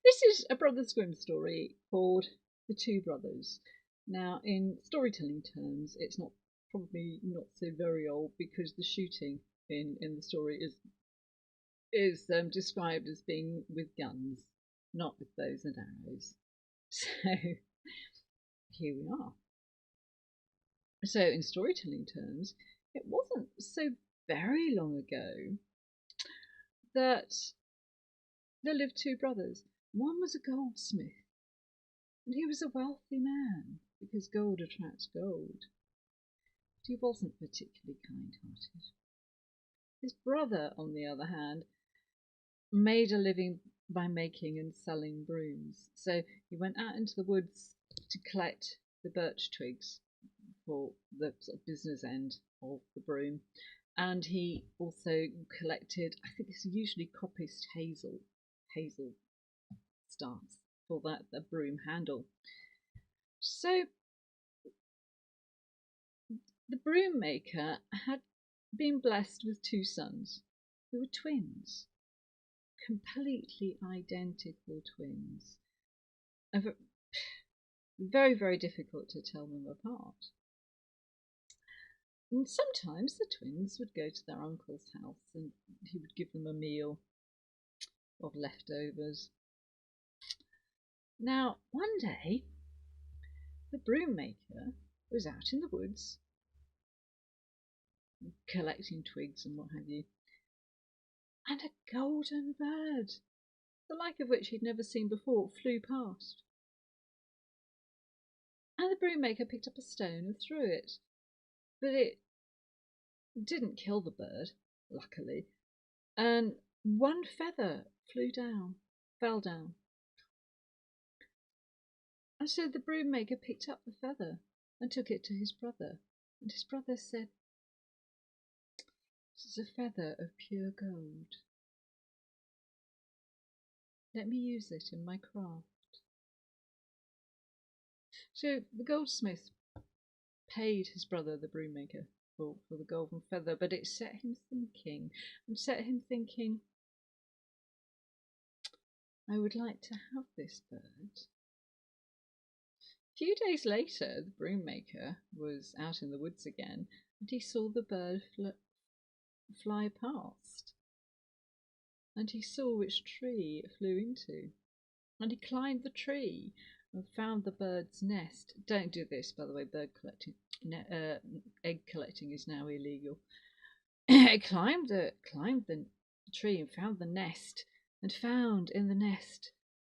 This is a Brothers Grimm story called The Two Brothers. Now, in storytelling terms, it's probably not so very old because the shooting in the story is described as being with guns, not with bows and arrows. So here we are. So in storytelling terms, it wasn't so very long ago that there lived two brothers. One was a goldsmith, and he was a wealthy man because gold attracts gold. But he wasn't particularly kind-hearted. His brother, on the other hand, made a living by making and selling brooms. So he went out into the woods to collect the birch twigs for the sort of business end of the broom. And he also collected, I think it's usually coppiced hazel starts for the broom handle. So the broom maker had been blessed with two sons who were twins, completely identical twins. Very, very difficult to tell them apart. And sometimes the twins would go to their uncle's house and he would give them a meal of leftovers. Now, one day, the broom maker was out in the woods collecting twigs and what have you, and a golden bird, the like of which he'd never seen before, flew past. And the broom maker picked up a stone and threw it, but it didn't kill the bird, luckily, and one feather fell down. And so the broom maker picked up the feather and took it to his brother, and his brother said, "This is a feather of pure gold. Let me use it in my craft." So the goldsmith paid his brother, the broom maker, for the golden feather, but it set him thinking, I would like to have this bird. A few days later, the broom maker was out in the woods again, and he saw the bird fly past. And he saw which tree it flew into. And he climbed the tree and found the bird's nest. Don't do this, by the way, egg collecting is now illegal. He climbed the tree and found the nest, and found in the nest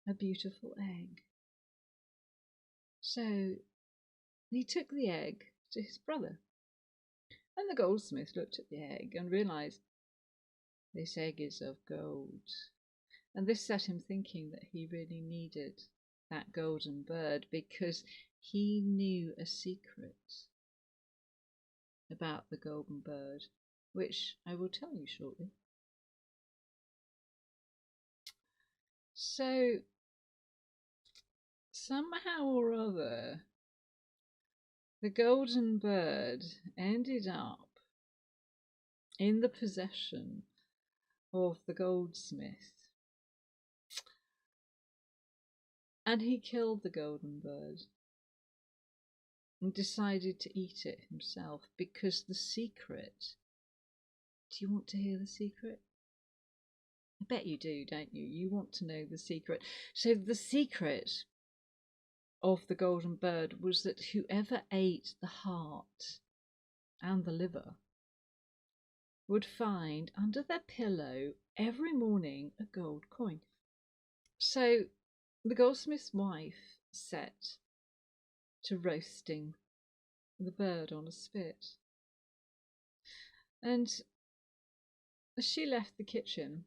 a beautiful egg. So he took the egg to his brother, and the goldsmith looked at the egg and realised this egg is of gold. And this set him thinking that he really needed that golden bird because he knew a secret about the golden bird, which I will tell you shortly. So, somehow or other, the golden bird ended up in the possession of the goldsmith. And he killed the golden bird and decided to eat it himself because the secret... Do you want to hear the secret? I bet you do, don't you? You want to know the secret. So the secret of the golden bird was that whoever ate the heart and the liver would find under their pillow every morning a gold coin. So the goldsmith's wife set to roasting the bird on a spit. And as she left the kitchen,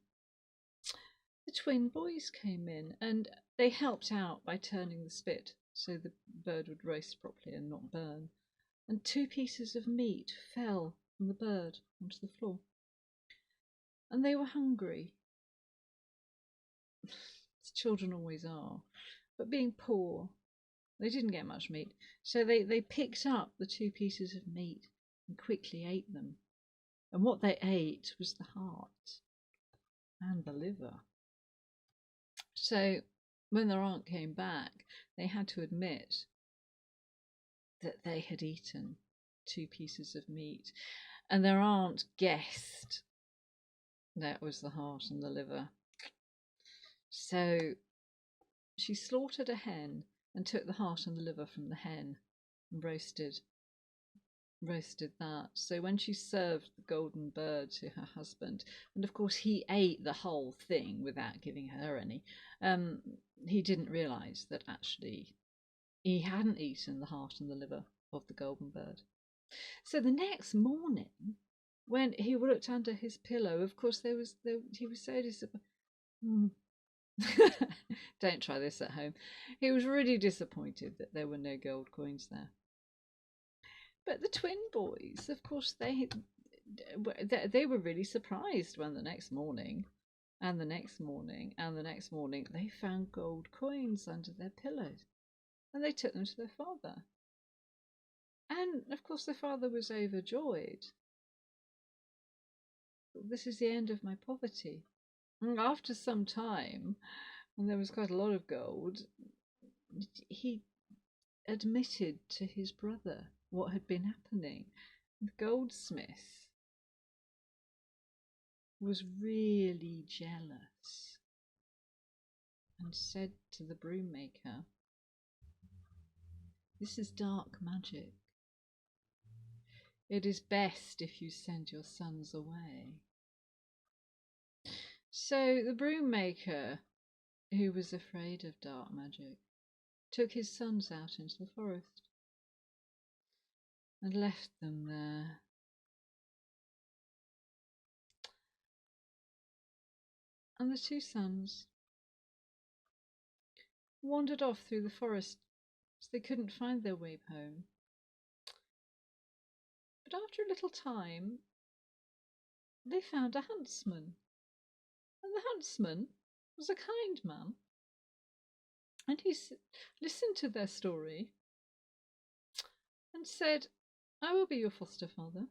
the twin boys came in and they helped out by turning the spit so the bird would roast properly and not burn. And 2 pieces of meat fell from the bird onto the floor. And they were hungry. As children always are. But being poor, they didn't get much meat. So they picked up the 2 pieces of meat and quickly ate them. And what they ate was the heart and the liver. So when their aunt came back, they had to admit that they had eaten 2 pieces of meat, and their aunt guessed that was the heart and the liver. So she slaughtered a hen and took the heart and the liver from the hen and roasted that. So when she served the golden bird to her husband, and of course he ate the whole thing without giving her any, he didn't realise that actually he hadn't eaten the heart and the liver of the golden bird. So the next morning, when he looked under his pillow, of course he was so disappointed. Don't try this at home. He was really disappointed that there were no gold coins there. But the twin boys, of course, they were really surprised when the next morning, and the next morning, and the next morning, they found gold coins under their pillows, and they took them to their father. And of course, their father was overjoyed. This is the end of my poverty. And after some time, and there was quite a lot of gold, he admitted to his brother what had been happening. The goldsmith was really jealous and said to the broom maker, "This is dark magic. It is best if you send your sons away." So the broom maker, who was afraid of dark magic, took his sons out into the forest and left them there. And the 2 sons wandered off through the forest as they couldn't find their way home. But after a little time, they found a huntsman. And the huntsman was a kind man. And he listened to their story and said, "I will be your foster father.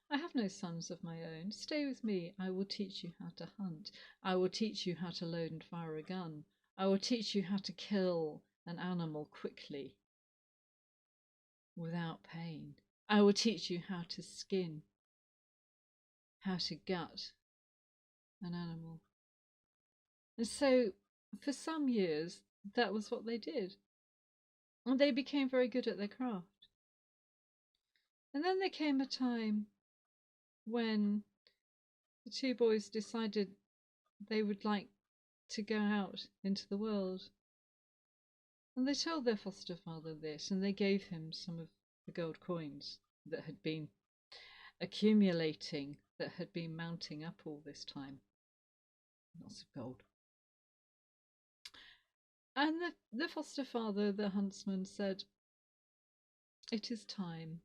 I have no sons of my own. Stay with me. I will teach you how to hunt. I will teach you how to load and fire a gun. I will teach you how to kill an animal quickly without pain. I will teach you how to skin, how to gut an animal." And so for some years, that was what they did. And they became very good at their craft. And then there came a time when the 2 boys decided they would like to go out into the world. And they told their foster father this, and they gave him some of the gold coins that had been accumulating, that had been mounting up all this time. Lots of gold. And the foster father, the huntsman, said, "It is time.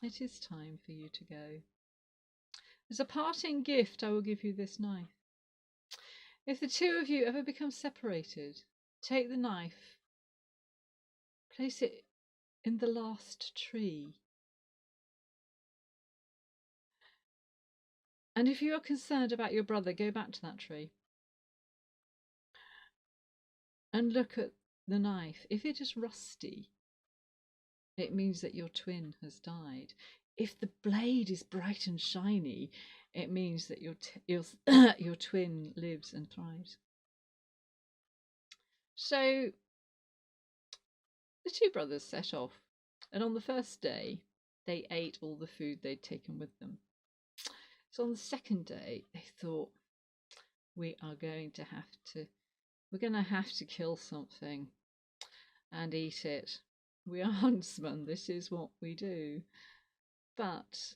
It is time for you to go. As a parting gift, I will give you this knife. If the 2 of you ever become separated, take the knife, place it in the last tree. And if you are concerned about your brother, go back to that tree and look at the knife. If it is rusty, it means that your twin has died. If the blade is bright and shiny, it means that your twin lives and thrives." So the 2 brothers set off, and on the first day, they ate all the food they'd taken with them. So on the second day, they thought, we're going to have to kill something and eat it. We are huntsmen, this is what we do. But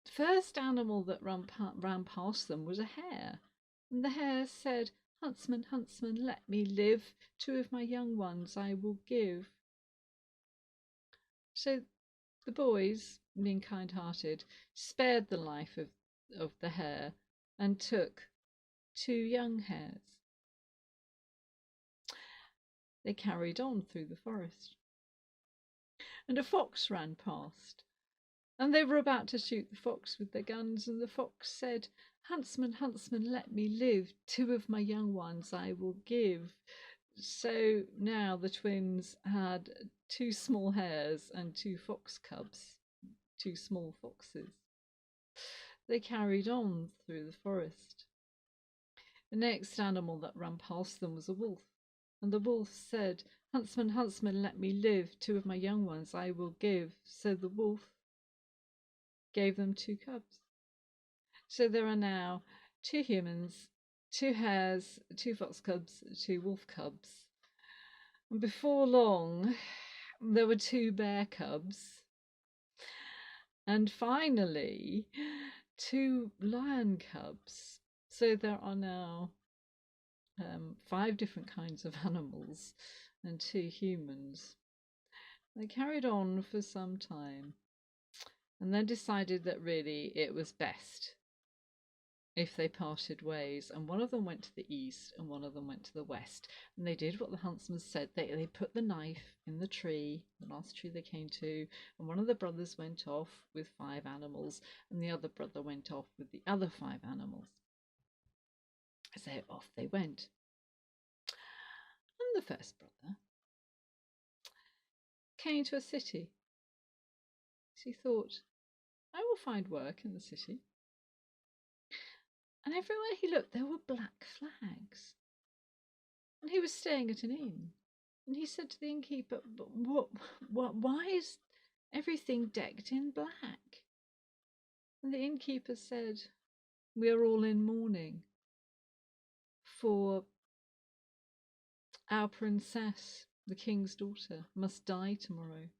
the first animal that ran past them was a hare. And the hare said, "Huntsman, huntsman, let me live. 2 of my young ones I will give." So the boys, being kind-hearted, spared the life of the hare and took 2 young hares. They carried on through the forest. And a fox ran past, and they were about to shoot the fox with their guns, and the fox said, "Huntsman, huntsman, let me live. 2 of my young ones I will give." So now the twins had 2 small hares and 2 fox cubs, 2 small foxes. They carried on through the forest. The next animal that ran past them was a wolf, and the wolf said, "Huntsman, huntsman, let me live. 2 of my young ones I will give." So the wolf gave them 2 cubs. So there are now 2 humans, 2 hares, 2 fox cubs, 2 wolf cubs. And before long, there were 2 bear cubs. And finally, 2 lion cubs. So there are now 5 different kinds of animals and 2 humans. They carried on for some time and then decided that really it was best if they parted ways, and one of them went to the east and one of them went to the west, and they did what the huntsman said. They put the knife in the tree, the last tree they came to, and one of the brothers went off with 5 animals and the other brother went off with the other 5 animals. So off they went, and the first brother came to a city. So he thought, I will find work in the city. And everywhere he looked, there were black flags. And he was staying at an inn. And he said to the innkeeper, "But why is everything decked in black?" And the innkeeper said, "We are all in mourning, for our princess, the king's daughter, must die tomorrow."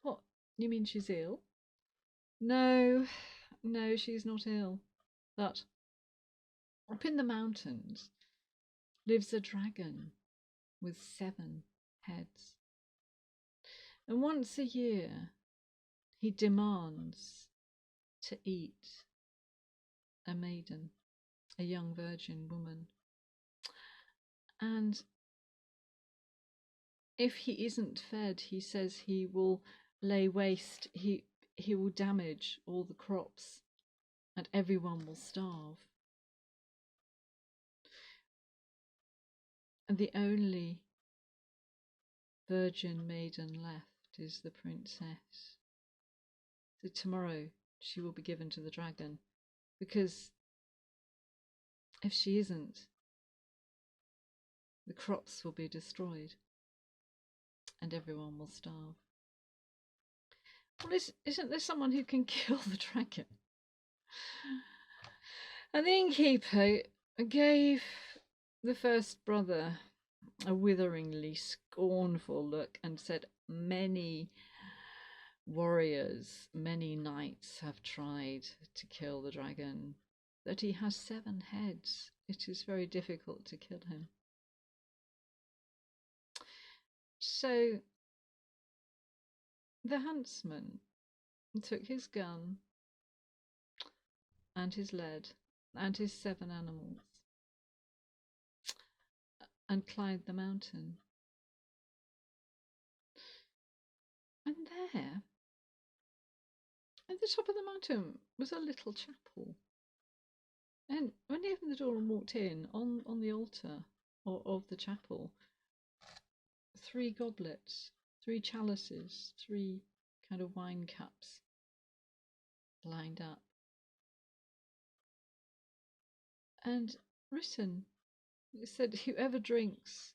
"What, you mean she's ill?" No, she's not ill. But up in the mountains lives a dragon with 7 heads. And once a year he demands to eat a maiden, a young virgin woman. And if he isn't fed, he says he will lay waste, he will damage all the crops and everyone will starve. And the only virgin maiden left is the princess. So tomorrow she will be given to the dragon, because if she isn't, the crops will be destroyed and everyone will starve. Well, isn't there someone who can kill the dragon? And the innkeeper gave the first brother a witheringly scornful look and said, "Many warriors, many knights have tried to kill the dragon, but he has 7 heads. It is very difficult to kill him." So the huntsman took his gun and his lead and his 7 animals and climbed the mountain. And there, at the top of the mountain, was a little chapel. And when he opened the door and walked in, on the altar of the chapel, 3 goblets, 3 chalices, 3 kind of wine cups lined up. And written, it said, "Whoever drinks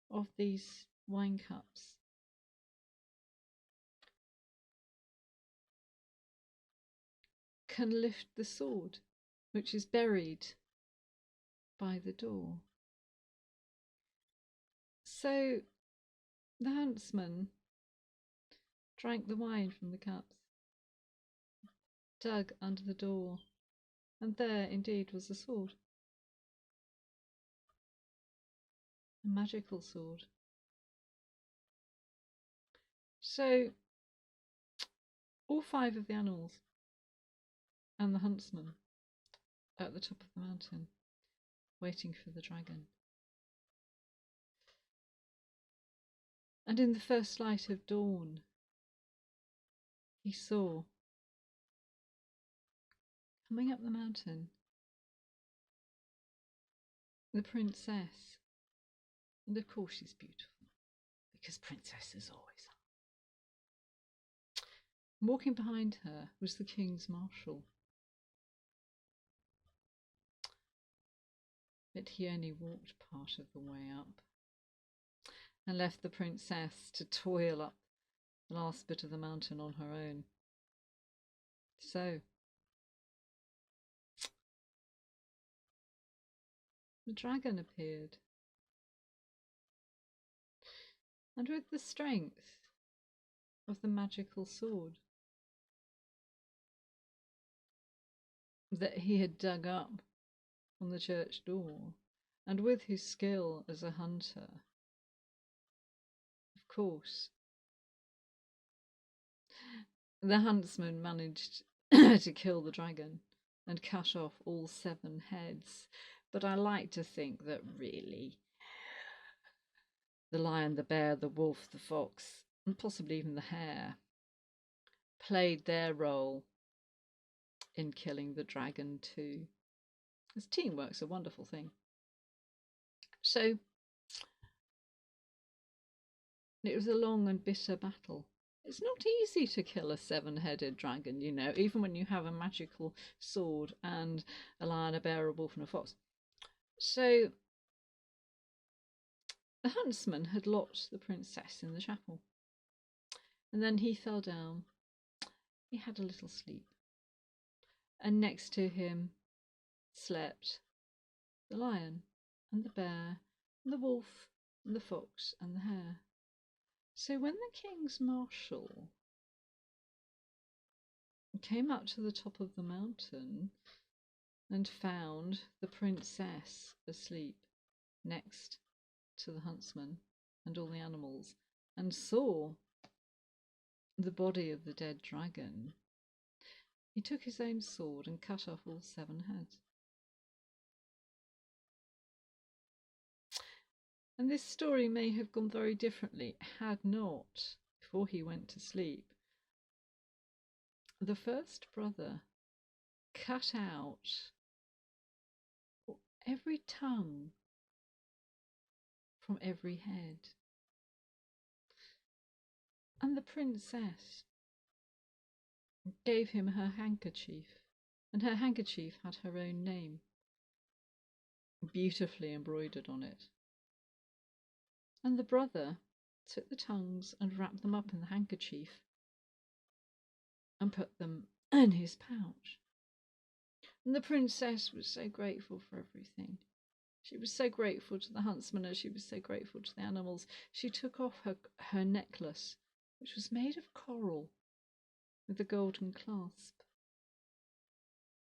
of these wine cups can lift the sword which is buried by the door." So the huntsman drank the wine from the cups, dug under the door, and there indeed was a sword. A magical sword. So all 5 of the animals and the huntsman at the top of the mountain, waiting for the dragon. And in the first light of dawn, he saw Coming up the mountain, the princess, and of course she's beautiful, because princesses always are. Walking behind her was the king's marshal, but he only walked part of the way up and left the princess to toil up the last bit of the mountain on her own. So the dragon appeared, and with the strength of the magical sword that he had dug up on the church door, and with his skill as a hunter, of course, the huntsman managed to kill the dragon and cut off all 7 heads. But I like to think that really the lion, the bear, the wolf, the fox, and possibly even the hare played their role in killing the dragon too. As teamwork's a wonderful thing. So it was a long and bitter battle. It's not easy to kill a 7-headed dragon, you know, even when you have a magical sword and a lion, a bear, a wolf, and a fox. So the huntsman had locked the princess in the chapel, and then he fell down. He had a little sleep, and next to him slept the lion and the bear and the wolf and the fox and the hare. So when the king's marshal came up to the top of the mountain and found the princess asleep next to the huntsman and all the animals, and saw the body of the dead dragon, he took his own sword and cut off all 7 heads. And this story may have gone very differently had not, before he went to sleep, the first brother cut out every tongue from every head. And the princess gave him her handkerchief, and her handkerchief had her own name beautifully embroidered on it. And the brother took the tongues and wrapped them up in the handkerchief and put them in his pouch. And the princess was so grateful for everything. She was so grateful to the huntsman, and she was so grateful to the animals. She took off her necklace, which was made of coral with a golden clasp.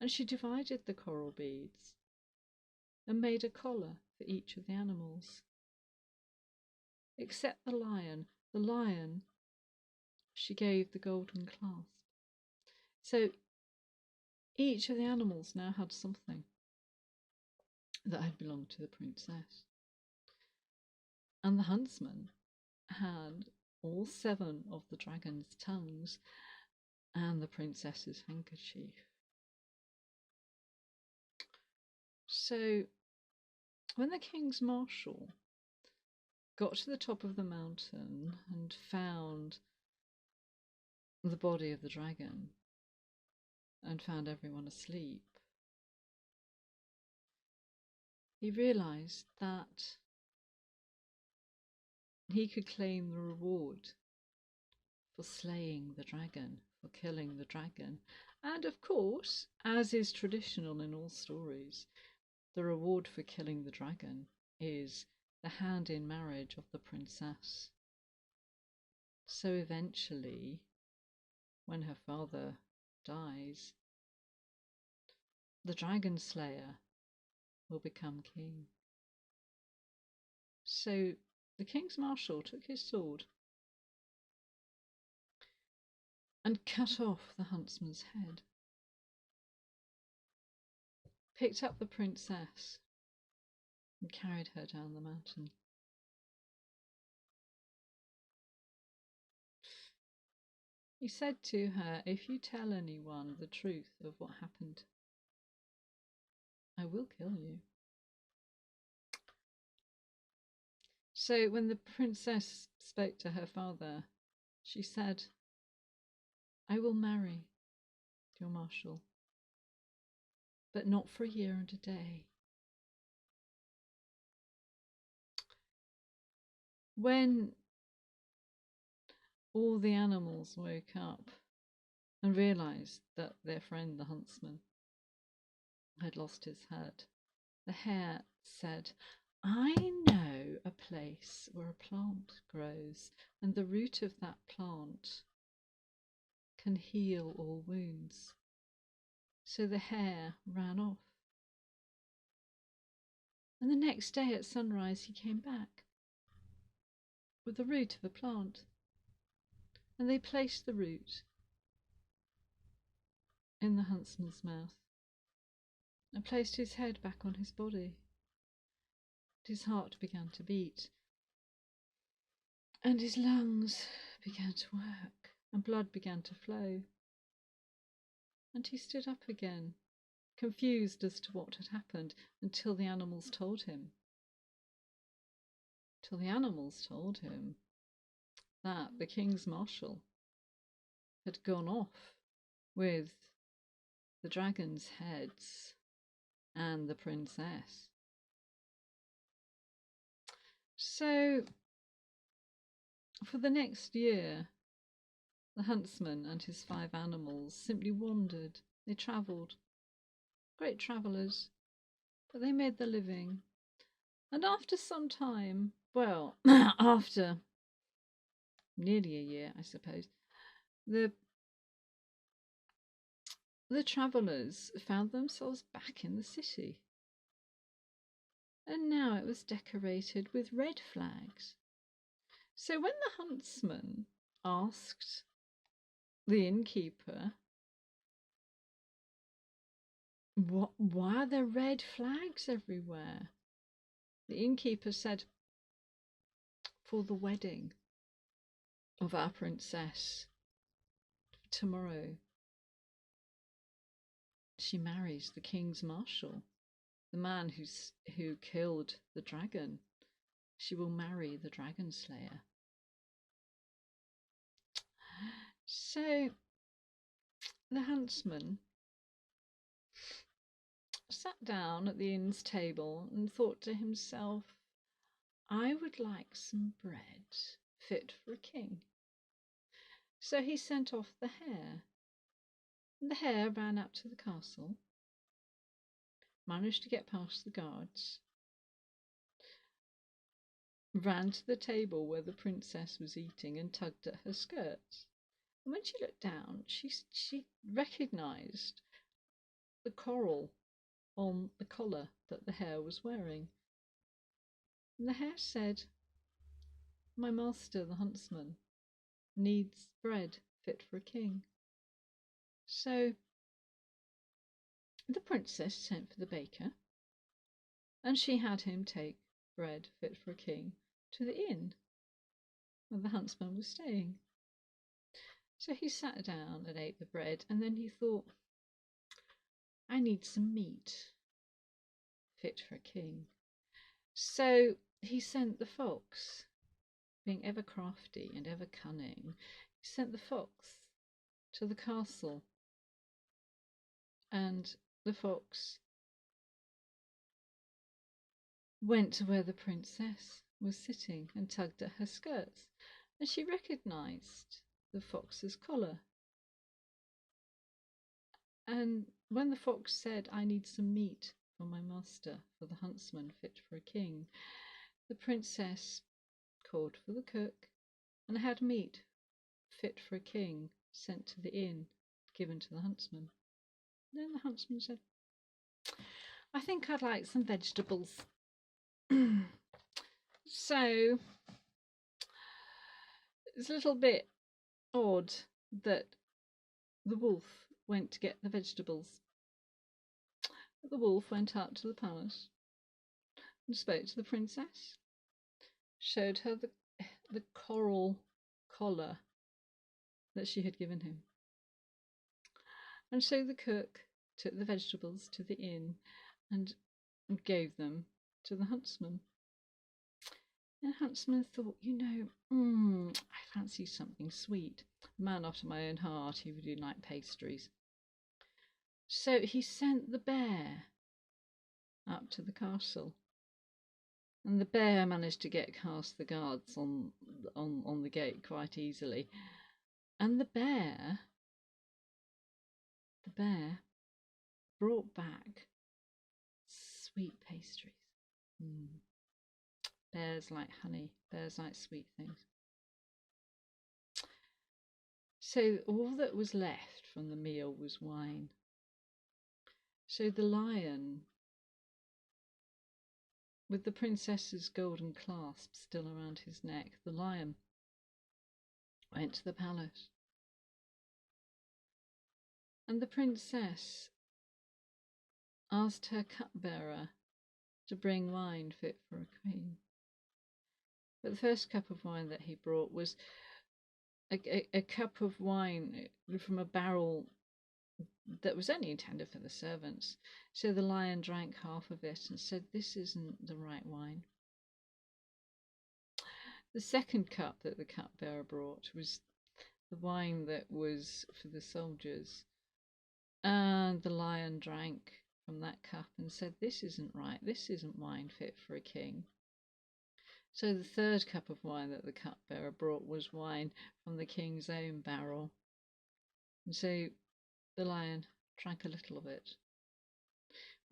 And she divided the coral beads and made a collar for each of the animals. Except the lion. The lion she gave the golden clasp. So each of the animals now had something that had belonged to the princess. And the huntsman had all 7 of the dragon's tongues and the princess's handkerchief. So when the king's marshal got to the top of the mountain and found the body of the dragon and found everyone asleep, he realised that he could claim the reward for slaying the dragon, for killing the dragon. And of course, as is traditional in all stories, the reward for killing the dragon is the hand in marriage of the princess. So eventually, when her father dies, the dragon slayer will become king. So the king's marshal took his sword and cut off the huntsman's head, picked up the princess and carried her down the mountain. He said to her, "If you tell anyone the truth of what happened will kill you. So when the princess spoke to her father, she said, I will marry your marshal, but not for a year and a day. When all the animals woke up and realised that their friend the huntsman had lost his head, the hare said, I know a place where a plant grows, and the root of that plant can heal all wounds. So the hare ran off. And the next day at sunrise he came back with the root of a plant. And they placed the root in the huntsman's mouth and placed his head back on his body. His heart began to beat, and his lungs began to work, and blood began to flow. And he stood up again, confused as to what had happened, until the animals told him. Till the animals told him that the king's marshal had gone off with the dragon's heads and the princess. So, for the next year, the huntsman and his 5 animals simply wandered. They travelled. Great travellers. But they made their living. And after some time, well, after nearly a year, I suppose, the travellers found themselves back in the city. And now it was decorated with red flags. So when the huntsman asked the innkeeper, why are there red flags everywhere? The innkeeper said, for the wedding of our princess tomorrow. She marries the king's marshal, the man who killed the dragon. She will marry the dragon slayer. So the huntsman sat down at the inn's table and thought to himself, I would like some bread fit for a king. So he sent off the hare. And the hare ran up to the castle, managed to get past the guards, ran to the table where the princess was eating and tugged at her skirts. And when she looked down, she recognised the coral on the collar that the hare was wearing. And the hare said, my master, the huntsman, needs bread fit for a king. So the princess sent for the baker, and she had him take bread fit for a king to the inn where the huntsman was staying. So he sat down and ate the bread, and then he thought, I need some meat fit for a king. So he sent the fox, being ever crafty and ever cunning, he sent the fox to the castle, and the fox went to where the princess was sitting and tugged at her skirts, and she recognised the fox's collar. And when the fox said, I need some meat for my master, for the huntsman fit for a king, the princess called for the cook and had meat fit for a king sent to the inn, given to the huntsman. And then the huntsman said, I think I'd like some vegetables. So it's a little bit odd that the wolf went to get the vegetables. The wolf went up to the palace and spoke to the princess, showed her the coral collar that she had given him. And so the cook took the vegetables to the inn, and gave them to the huntsman. And the huntsman thought, I fancy something sweet. Man after my own heart, he really liked pastries. So he sent the bear up to the castle. And the bear managed to get past the guards on the gate quite easily. And the bear brought back sweet pastries. Bears like honey. Bears like sweet things. So all that was left from the meal was wine. So the lion, with the princess's golden clasp still around his neck, the lion went to the palace. And the princess asked her cupbearer to bring wine fit for a queen. But the first cup of wine that he brought was a cup of wine from a barrel that was only intended for the servants. So the lion drank half of it and said, "This isn't the right wine." The second cup that the cupbearer brought was the wine that was for the soldiers. And the lion drank from that cup and said, "This isn't right. This isn't wine fit for a king." So the third cup of wine that the cupbearer brought was wine from the king's own barrel. And so the lion drank a little of it.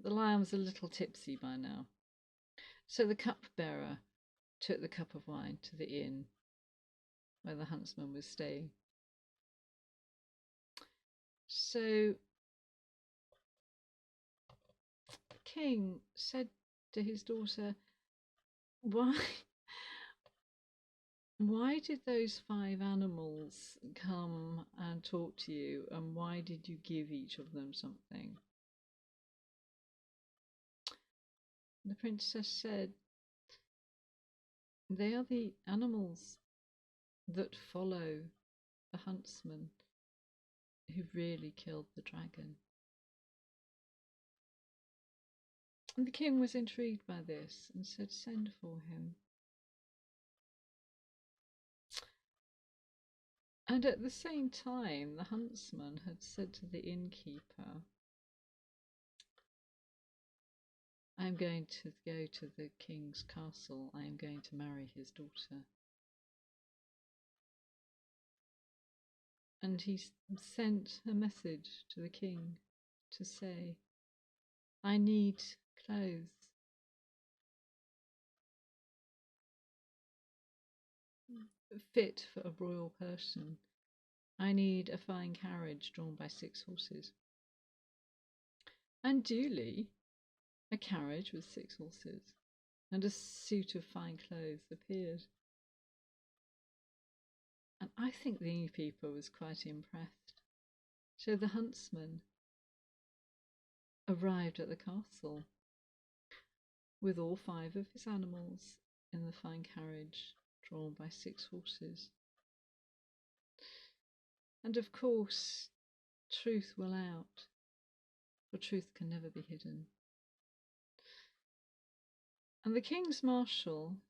The lion was a little tipsy by now. So the cupbearer took the cup of wine to the inn where the huntsman was staying. So the king said to his daughter, Why did those 5 animals come and talk to you, and why did you give each of them something? The princess said, "They are the animals that follow the huntsman who really killed the dragon." And the king was intrigued by this and said, "Send for him." And at the same time, the huntsman had said to the innkeeper, "I am going to go to the king's castle. I am going to marry his daughter." And he sent a message to the king to say, "I need clothes. Fit for a royal person. I need a fine carriage drawn by 6 horses." And duly, a carriage with 6 horses and a suit of fine clothes appeared. And I think the innkeeper was quite impressed. So the huntsman arrived at the castle with all 5 of his animals in the fine carriage drawn by 6 horses. And of course, truth will out, for truth can never be hidden. And the king's marshal,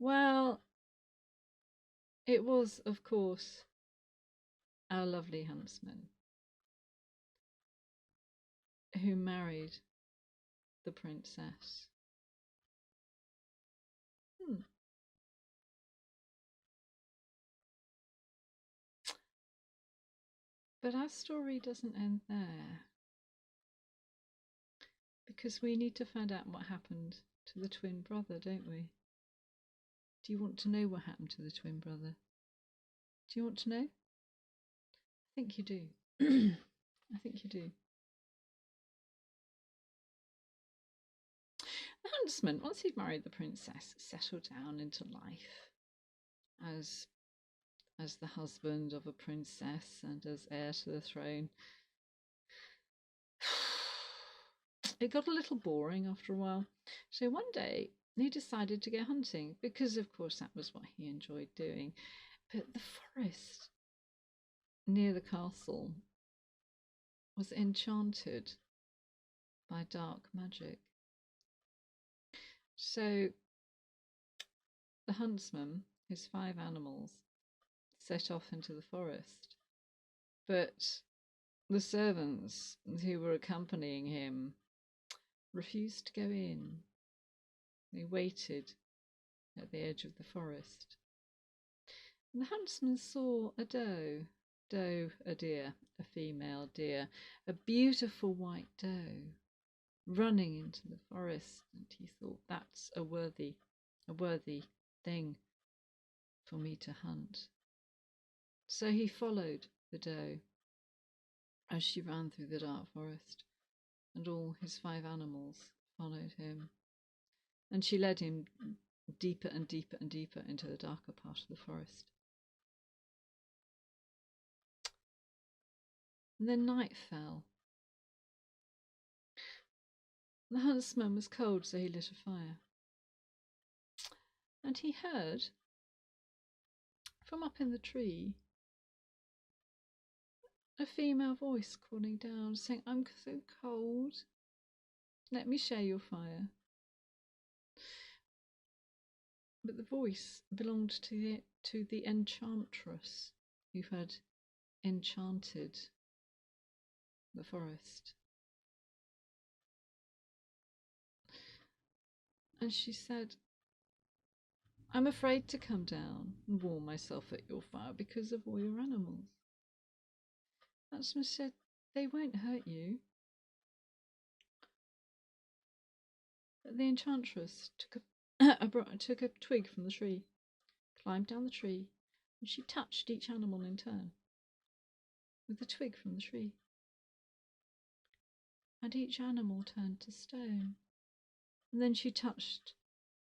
well, it was, of course, our lovely huntsman who married the princess. But our story doesn't end there, because we need to find out what happened to the twin brother, don't we? Do you want to know what happened to the twin brother? Do you want to know? I think you do. I think you do. The huntsman, once he'd married the princess, settled down into life as the husband of a princess and as heir to the throne. It got a little boring after a while, so one day he decided to go hunting, because of course that was what he enjoyed doing. But the forest near the castle was enchanted by dark magic. So the huntsman, his 5 animals, set off into the forest, but the servants who were accompanying him refused to go in. They waited at the edge of the forest. And the huntsman saw a doe, a deer, a female deer, a beautiful white doe, running into the forest, and he thought, that's a worthy thing for me to hunt. So he followed the doe as she ran through the dark forest, and all his 5 animals followed him. And she led him deeper and deeper and deeper into the darker part of the forest. And then night fell. The huntsman was cold, so he lit a fire. And he heard from up in the tree a female voice calling down, saying, I'm so cold, let me share your fire. But the voice belonged to the enchantress who had enchanted the forest. And she said, I'm afraid to come down and warm myself at your fire because of all your animals. The huntsman said, they won't hurt you. But the enchantress took a twig from the tree, climbed down the tree, and she touched each animal in turn with the twig from the tree. And each animal turned to stone. And then she touched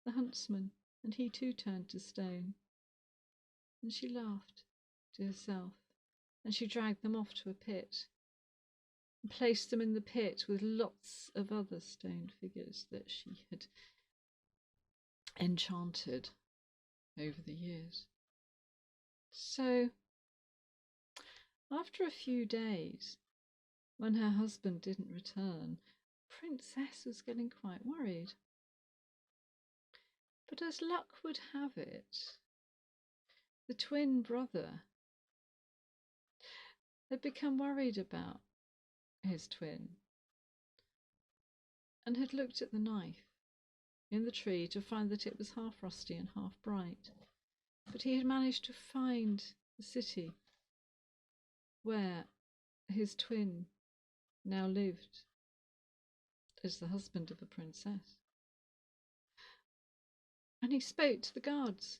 the huntsman, and he too turned to stone. And she laughed to herself, and she dragged them off to a pit, and placed them in the pit with lots of other stone figures that she had enchanted over the years. So, after a few days, when her husband didn't return, the princess was getting quite worried. But as luck would have it, the twin brother had become worried about his twin and had looked at the knife in the tree to find that it was half rusty and half bright. But he had managed to find the city where his twin now lived as the husband of a princess. And he spoke to the guards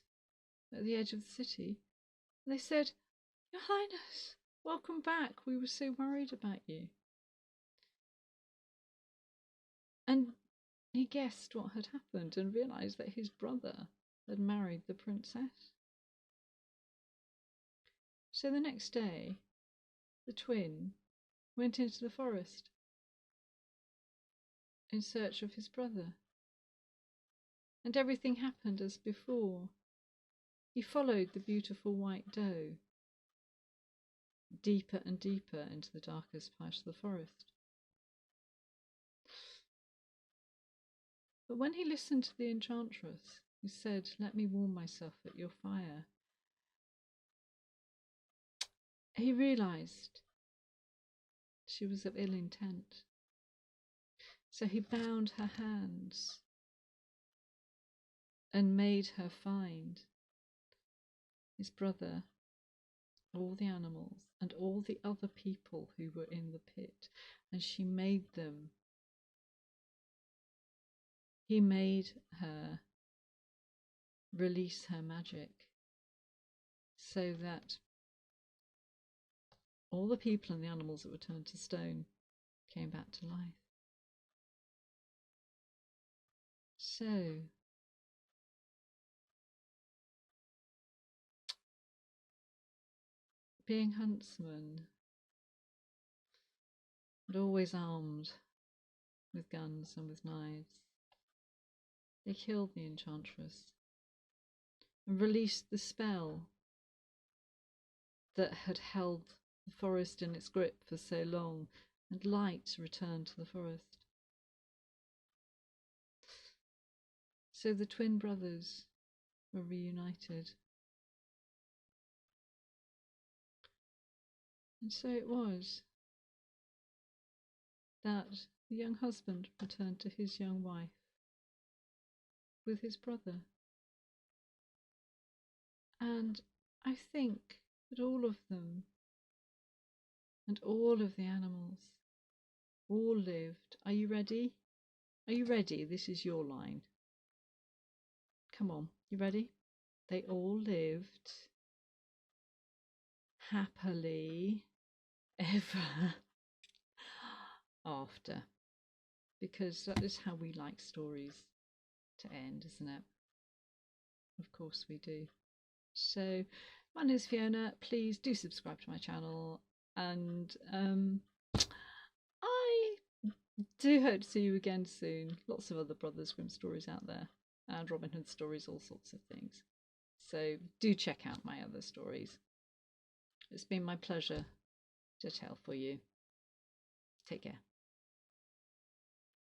at the edge of the city. They said, Your Highness, welcome back. We were so worried about you. And he guessed what had happened and realised that his brother had married the princess. So the next day, the twin went into the forest in search of his brother. And everything happened as before. He followed the beautiful white doe deeper and deeper into the darkest part of the forest. But when he listened to the enchantress, who said, Let me warm myself at your fire, he realised she was of ill intent. So he bound her hands and made her find his brother, all the animals, and all the other people who were in the pit, and he made her release her magic so that all the people and the animals that were turned to stone came back to life. So, being huntsmen and always armed with guns and with knives, they killed the enchantress and released the spell that had held the forest in its grip for so long, and light returned to the forest. So the twin brothers were reunited. And so it was that the young husband returned to his young wife with his brother. And I think that all of them and all of the animals all lived. Are you ready? Are you ready? This is your line. Come on, you ready? They all lived happily ever after. Because that is how we like stories to end, isn't it? Of course we do. So, my name is Fiona. Please do subscribe to my channel, and I do hope to see you again soon. Lots of other Brothers Grimm stories out there, and Robin Hood stories, all sorts of things. So do check out my other stories. It's been my pleasure to tell for you. Take care.